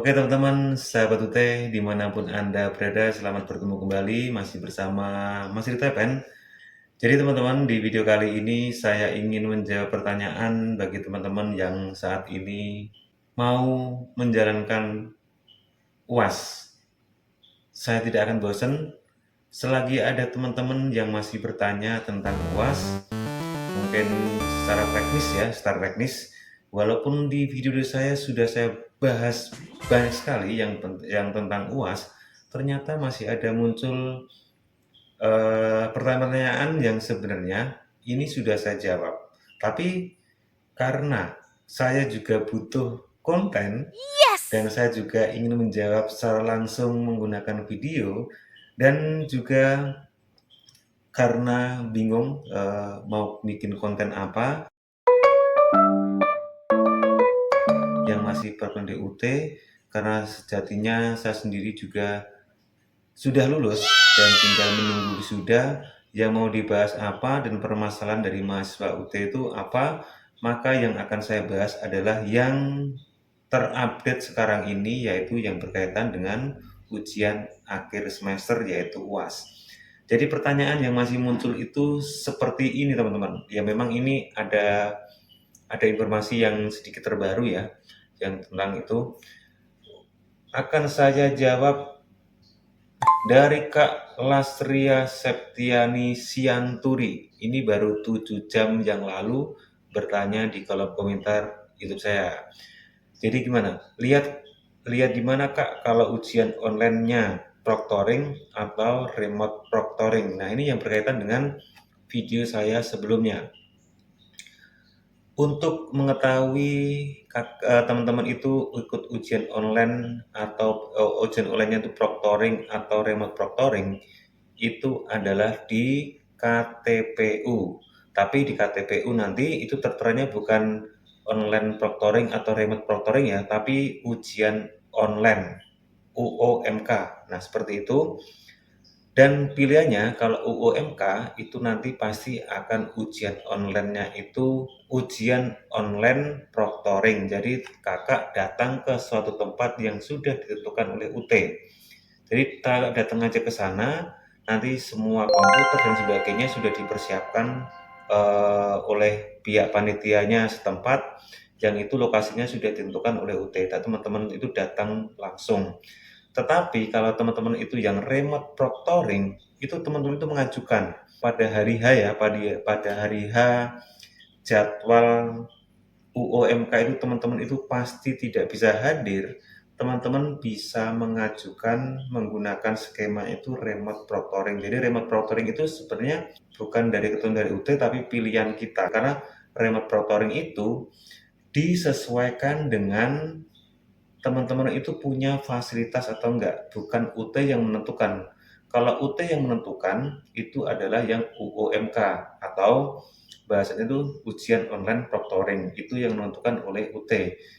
Oke teman-teman, sahabat UT dimanapun Anda berada, selamat bertemu kembali masih bersama Mas Ritepen. Jadi teman-teman, di video kali ini saya ingin menjawab pertanyaan bagi teman-teman yang saat ini mau menjalankan UAS. Saya tidak akan bosan selagi ada teman-teman yang masih bertanya tentang UAS, mungkin secara teknis, walaupun di video saya sudah saya bahas banyak sekali yang tentang UAS, ternyata masih ada muncul pertanyaan yang sebenarnya ini sudah saya jawab. Tapi karena saya juga butuh konten dan saya juga ingin menjawab secara langsung menggunakan video, dan juga karena bingung mau bikin konten apa yang masih berkuliah di UT, karena sejatinya saya sendiri juga sudah lulus dan tinggal menunggu wisuda. Yang mau dibahas apa dan permasalahan dari mahasiswa UT itu apa, maka yang akan saya bahas adalah yang terupdate sekarang ini, yaitu yang berkaitan dengan ujian akhir semester, yaitu UAS. Jadi pertanyaan yang masih muncul itu seperti ini teman-teman. Ya memang ini ada informasi yang sedikit terbaru ya, yang tentang itu akan saya jawab dari Kak Lasria Septiani Sianturi. Ini baru 7 jam yang lalu bertanya di kolom komentar YouTube saya. Jadi gimana? Lihat gimana Kak kalau ujian online-nya proctoring atau remote proctoring. Nah, ini yang berkaitan dengan video saya sebelumnya. Untuk mengetahui teman-teman itu ikut ujian online atau ujian online-nya itu proctoring atau remote proctoring, itu adalah di KTPU. Tapi di KTPU nanti itu terteranya bukan online proctoring atau remote proctoring ya, tapi ujian online UOMK. Nah, seperti itu. Dan pilihannya kalau UUMK itu nanti pasti akan ujian online-nya itu ujian online proctoring. Jadi kakak datang ke suatu tempat yang sudah ditentukan oleh UT. Jadi kakak datang aja ke sana, nanti semua komputer dan sebagainya sudah dipersiapkan oleh pihak panitianya setempat, yang itu lokasinya sudah ditentukan oleh UT. Dan teman-teman itu datang langsung. Tetapi kalau teman-teman itu yang remote proctoring, itu teman-teman itu mengajukan pada hari H ya, pada hari H jadwal UOMK itu teman-teman itu pasti tidak bisa hadir. Teman-teman bisa mengajukan menggunakan skema itu remote proctoring. Jadi remote proctoring itu sebenarnya bukan dari ketentuan dari UT, tapi pilihan kita. Karena remote proctoring itu disesuaikan dengan teman-teman itu punya fasilitas atau enggak, bukan UT yang menentukan. Kalau UT yang menentukan itu adalah yang UOMK atau bahasanya itu ujian online proctoring, itu yang menentukan oleh UT.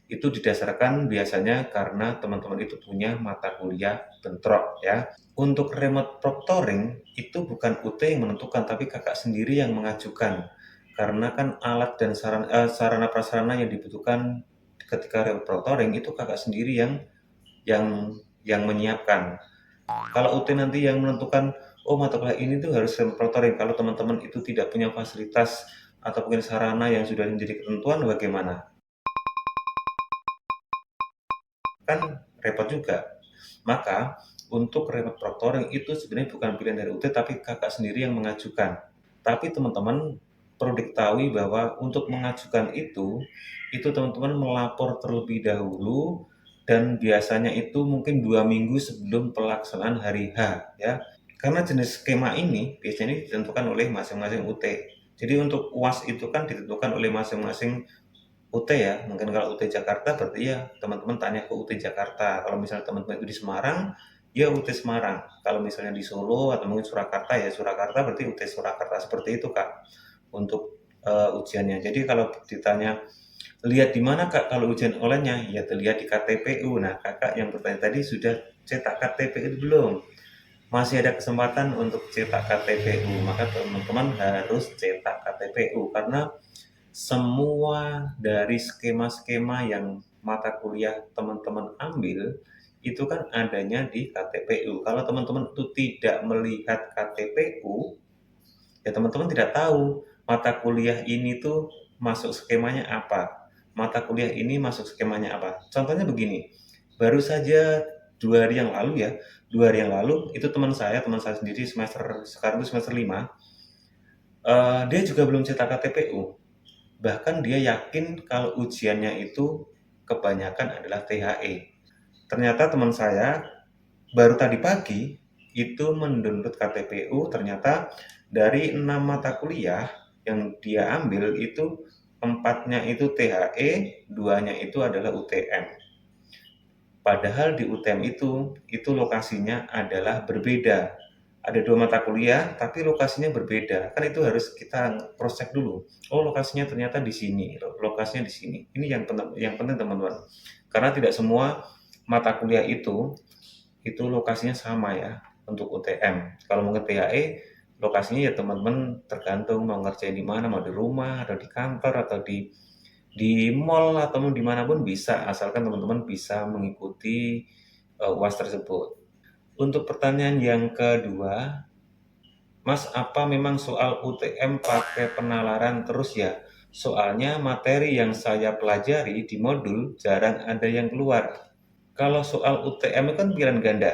Itu didasarkan biasanya karena teman-teman itu punya mata kuliah bentrok ya. Untuk remote proctoring itu bukan UT yang menentukan, tapi kakak sendiri yang mengajukan. Karena kan alat dan sarana prasarana yang dibutuhkan ketika remote proctoring itu kakak sendiri yang yang menyiapkan. Kalau UT nanti yang menentukan, oh mata kuliah ini tuh harus remote proctoring. Kalau teman-teman itu tidak punya fasilitas atau mungkin sarana yang sudah menjadi ketentuan, bagaimana? Kan repot juga. Maka untuk remote proctoring itu sebenarnya bukan pilihan dari UT, tapi kakak sendiri yang mengajukan. Tapi teman-teman perlu diketahui bahwa untuk mengajukan itu teman-teman melapor terlebih dahulu, dan biasanya itu mungkin 2 minggu sebelum pelaksanaan hari H ya. Karena jenis skema ini biasanya ditentukan oleh masing-masing UT. Jadi untuk UAS itu kan ditentukan oleh masing-masing UT ya. Mungkin kalau UT Jakarta berarti ya teman-teman tanya ke UT Jakarta. Kalau misalnya teman-teman itu di Semarang, ya UT Semarang. Kalau misalnya di Solo atau mungkin Surakarta, ya Surakarta berarti UT Surakarta. Seperti itu Kak untuk ujiannya. Jadi kalau ditanya lihat di mana Kak kalau ujian online-nya? Ya terlihat di KTPU. Nah, Kakak yang bertanya tadi sudah cetak KTPU belum? Masih ada kesempatan untuk cetak KTPU, maka teman-teman harus cetak KTPU karena semua dari skema-skema yang mata kuliah teman-teman ambil, itu kan adanya di KTPU. Kalau teman-teman itu tidak melihat KTPU, ya teman-teman tidak tahu mata kuliah ini tuh masuk skemanya apa, mata kuliah ini masuk skemanya apa. Contohnya begini, baru saja 2 hari yang lalu ya, 2 hari yang lalu itu teman saya sendiri semester sekarang itu semester 5, dia juga belum cetak KTPU. Bahkan dia yakin kalau ujiannya itu kebanyakan adalah THE. Ternyata teman saya baru tadi pagi itu mendownload KTPU, ternyata dari 6 mata kuliah yang dia ambil itu 4-nya itu THE, 2-nya itu adalah UTM. Padahal di UTM itu lokasinya adalah berbeda. Ada 2 mata kuliah, tapi lokasinya berbeda. Kan itu harus kita cross check dulu. Oh, lokasinya ternyata di sini, lokasinya di sini. Ini yang penting teman-teman. Karena tidak semua mata kuliah itu lokasinya sama ya untuk UTM. Kalau mau ke THE, lokasinya ya teman-teman tergantung mau ngerjain di mana, mau di rumah, atau di kantor, atau di mall, atau di mana pun bisa, asalkan teman-teman bisa mengikuti UAS tersebut. Untuk pertanyaan yang kedua, Mas, apa memang soal UTM pakai penalaran terus ya? Soalnya materi yang saya pelajari di modul jarang ada yang keluar. Kalau soal UTM itu kan pilihan ganda.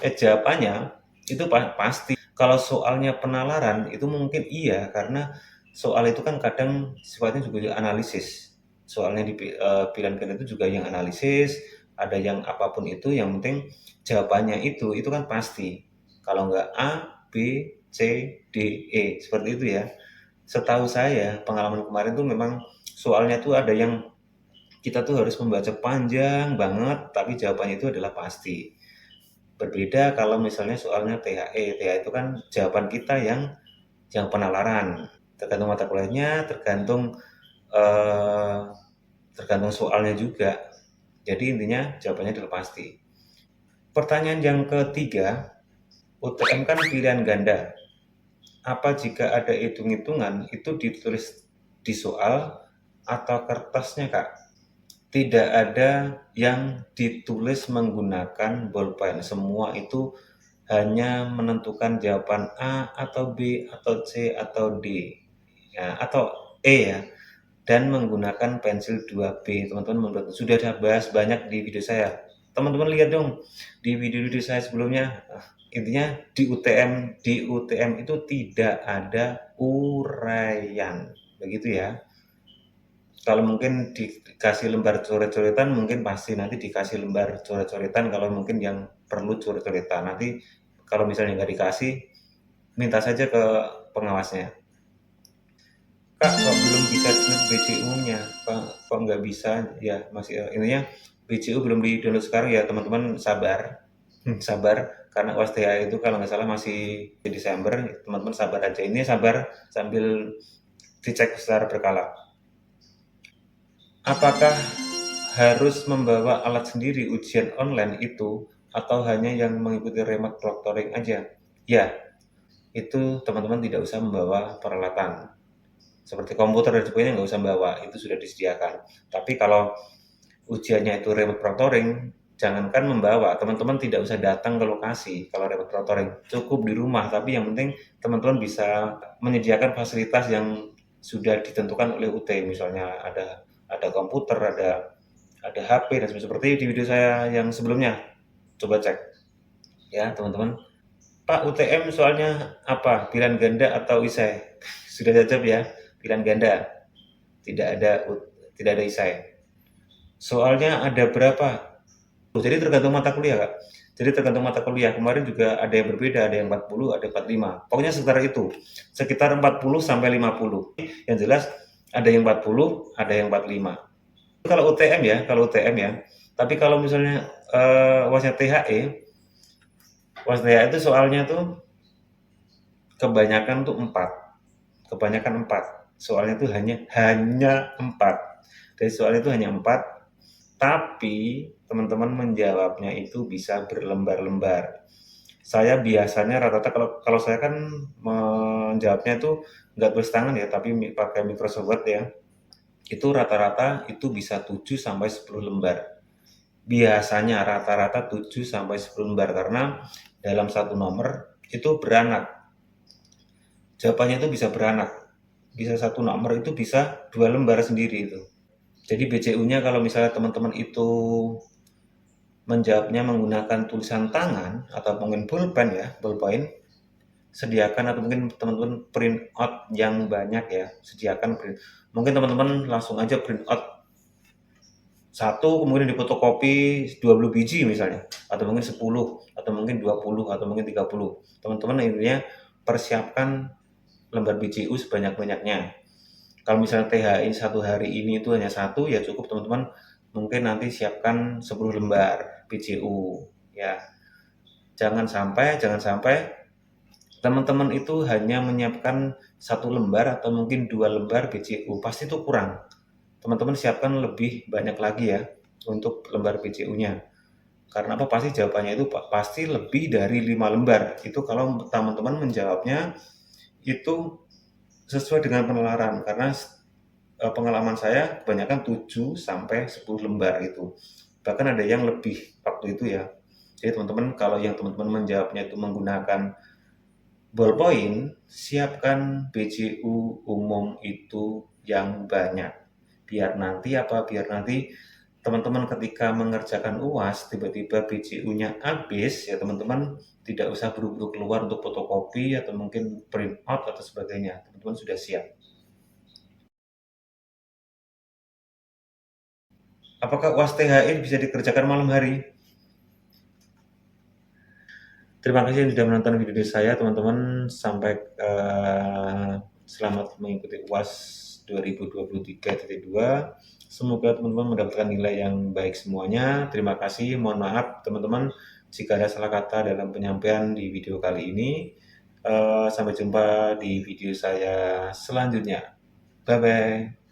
Jawabannya itu pasti. Kalau soalnya penalaran itu mungkin iya, karena soal itu kan kadang sifatnya juga analisis. Soalnya di pilihan ganda itu juga yang analisis, ada yang apapun itu, yang penting jawabannya itu kan pasti. Kalau nggak A, B, C, D, E, seperti itu ya. Setahu saya, pengalaman kemarin tuh memang soalnya tuh ada yang kita tuh harus membaca panjang banget, tapi jawabannya itu adalah pasti. Berbeda kalau misalnya soalnya THE. THE itu kan jawaban kita yang penalaran. Tergantung mata kuliahnya, eh, tergantung soalnya juga. Jadi intinya jawabannya adalah pasti. Pertanyaan yang ketiga, UTM kan pilihan ganda. Apa jika ada hitung-hitungan itu ditulis di soal atau kertasnya, Kak? Tidak ada yang ditulis menggunakan bolpen. Semua itu hanya menentukan jawaban A atau B atau C atau D ya, atau E ya, dan menggunakan pensil 2B. Teman-teman sudah bahas banyak di video saya. Teman-teman lihat dong di video-video saya sebelumnya. Intinya di UTM itu tidak ada uraian, begitu ya. Kalau mungkin dikasih lembar coret-coretan, mungkin pasti nanti dikasih lembar coret-coretan kalau mungkin yang perlu coret-coretan. Nanti kalau misalnya nggak dikasih, minta saja ke pengawasnya. Kak, kok belum bisa download BCU-nya? Kok nggak bisa? Ya, masih intinya BCU belum di-download sekarang ya, teman-teman sabar. Sabar, karena UASTH itu kalau nggak salah masih di Desember, teman-teman sabar aja. Ini sabar sambil dicek secara berkala. Apakah harus membawa alat sendiri ujian online itu atau hanya yang mengikuti remote proctoring aja? Ya, itu teman-teman tidak usah membawa peralatan. Seperti komputer dan sebagainya nggak usah bawa, itu sudah disediakan. Tapi kalau ujiannya itu remote proctoring, jangankan membawa, teman-teman tidak usah datang ke lokasi kalau remote proctoring. Cukup di rumah, tapi yang penting teman-teman bisa menyediakan fasilitas yang sudah ditentukan oleh UT, misalnya ada komputer, ada HP dan seperti di video saya yang sebelumnya. Coba cek ya teman-teman. Pak, UTM soalnya apa? Pilihan ganda atau isai? Sudah jawab ya, pilihan ganda. Tidak ada tidak ada isai. Soalnya ada berapa? Jadi tergantung mata kuliah, Kak. Jadi tergantung mata kuliah. Kemarin juga ada yang berbeda, ada yang 40, ada 45. Pokoknya sekitar itu. Sekitar 40 sampai 50. Yang jelas ada yang 40, ada yang 45. Kalau UTM ya, Tapi kalau misalnya UASnya THE, UAS THE itu soalnya tuh kebanyakan tuh 4. Kebanyakan 4. Soalnya tuh hanya 4. Dari soalnya itu hanya 4, tapi teman-teman menjawabnya itu bisa berlembar-lembar. Saya biasanya rata-rata kalau saya kan menjawabnya itu nggak tulis tangan ya, tapi pakai Microsoft Word ya. itu rata-rata itu bisa 7 sampai 10 lembar. Biasanya rata-rata 7 sampai 10 lembar karena dalam satu nomor itu beranak. Jawabannya itu bisa beranak. Bisa satu nomor itu bisa 2 lembar sendiri itu. Jadi BCU-nya kalau misalnya teman-teman itu menjawabnya menggunakan tulisan tangan atau mungkin pulpen ya, ballpoint, sediakan atau mungkin teman-teman print out yang banyak ya, sediakan print. Mungkin teman-teman langsung aja print out satu kemudian difotokopi 20 biji misalnya, atau mungkin 10 atau mungkin 20 atau mungkin 30. Teman-teman intinya persiapkan lembar BCU sebanyak-banyaknya. Kalau misalnya THI satu hari ini itu hanya satu, ya cukup teman-teman mungkin nanti siapkan 10 lembar BCU ya. Jangan sampai teman-teman itu hanya menyiapkan satu lembar atau mungkin 2 lembar BCU, pasti itu kurang. Teman-teman siapkan lebih banyak lagi ya untuk lembar BCU-nya. Karena apa? Pasti jawabannya itu pasti lebih dari 5 lembar. Itu kalau teman-teman menjawabnya itu sesuai dengan penalaran. Karena pengalaman saya kebanyakan 7 sampai 10 lembar itu. Bahkan ada yang lebih waktu itu ya. Jadi teman-teman kalau yang teman-teman menjawabnya itu menggunakan ballpoint, siapkan BCU umum itu yang banyak. Biar nanti teman-teman ketika mengerjakan UAS tiba-tiba BCU-nya habis ya teman-teman tidak usah buru-buru keluar untuk fotokopi atau mungkin print out atau sebagainya. Teman-teman sudah siap. Apakah UAS THR bisa dikerjakan malam hari? Terima kasih sudah menonton video saya teman-teman. Selamat mengikuti UAS 2023.2. Semoga teman-teman mendapatkan nilai yang baik semuanya. Terima kasih. Mohon maaf teman-teman jika ada salah kata dalam penyampaian di video kali ini. Sampai jumpa di video saya selanjutnya. Bye bye.